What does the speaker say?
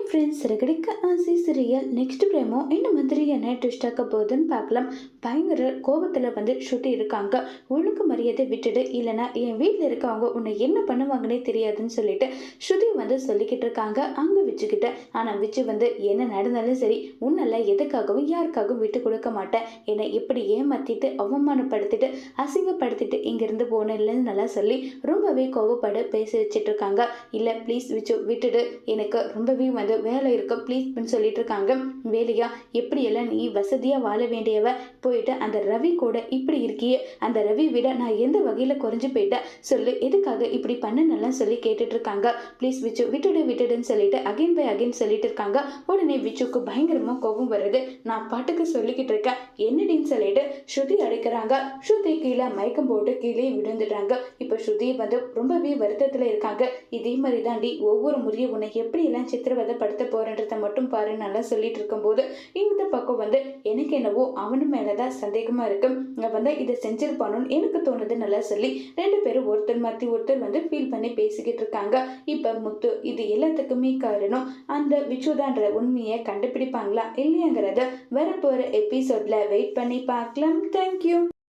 Friends ரெகடிக்க ஆசி serial next பிரேமோ இந்த மாதிரியான ட்விஸ்ட் ஆக்க போகுதுன்னு பார்க்கலாம். பயங்கர கோபத்தில் வந்து ஸ்ருதி இருக்காங்க. ஒழுங்கு மரியாதை விட்டுடு, இல்லைனா என் வீட்டில் இருக்கவங்க உன்னை என்ன பண்ணுவாங்கன்னே தெரியாதுன்னு சொல்லிட்டு ஸ்ருதி வந்து சொல்லிக்கிட்டு இருக்காங்க அங்கே விச்சுக்கிட்ட. ஆனால் விச்சு வந்து என்ன நடந்தாலும் சரி, உன்னெல்லாம் எதுக்காகவும் யாருக்காகவும் விட்டு கொடுக்க மாட்டேன், என்னை இப்படி ஏமாத்திட்டு அவமானப்படுத்திட்டு அசிங்கப்படுத்திட்டு இங்கிருந்து போன இல்லைன்னு நல்லா சொல்லி ரொம்பவே கோபப்பட பேச வச்சுட்டு இருக்காங்க. இல்லை ப்ளீஸ் விச்சு விட்டுடு, எனக்கு ரொம்பவே வந்து வேலை இருக்கு ப்ளீஸ்ன்னு சொல்லிட்டு இருக்காங்க. வேலையா, எப்படியெல்லாம் நீ வசதியாக வாழ வேண்டியவ போயிட்டு அந்த ரவி கூட இப்படி இருக்கியே, அந்த ரவி விட நான் எந்த வகையில் குறைஞ்சு போயிட்டேன் சொல்லு, எதுக்காக இப்படி பண்ணுன்னெல்லாம் சொல்லி கேட்டுட்டு இருக்காங்க. ப்ளீஸ் விச்சு விட்டுடு விட்டுடுன்னு சொல்லிட்டு அகைன் பை அகைன் சொல்லிட்டு இருக்காங்க. உடனே விச்சுக்கு பயங்கரமாக கோபம் வருது. நான் பாட்டுக்கு சொல்லிக்கிட்டு இருக்கேன் என்னடின்னு சொல்லிட்டு ஸ்ருதி அடிக்கிறாங்க. ஸ்ருதி கீழே மயக்கம் போட்டு கீழே விழுந்துடுறாங்க. இப்போ ஸ்ருதி வந்து ரொம்பவே வருத்தத்தில் இருக்காங்க. இதே மாதிரி தாண்டி ஒவ்வொரு முறையும் உன்னை எப்படியெல்லாம் சித்திரவதை படுத்த போறன்றதை மட்டும் பாரு நல்லா சொல்லிட்டு இருக்கும்போது இந்த பக்கம் வந்து எனக்கு என்னவோ அவனு மேலதான் சந்தேகமா இருக்கு, வந்து இதை செஞ்சிருப்பானு எனக்கு தோணுது நல்லா சொல்லி ரெண்டு பேரும் ஒருத்தர் மாத்தி ஒருத்தர் வந்து ஃபீல் பண்ணி பேசிக்கிட்டு இருக்காங்க. இப்ப முத்து இது எல்லாத்துக்குமே காரணம் அந்த விச்சுதான்ற உண்மையை கண்டுபிடிப்பாங்களா இல்லையாங்கிறத வரப்போற எபிசோட்ல வெயிட் பண்ணி பார்க்கலாம். தேங்க்யூ.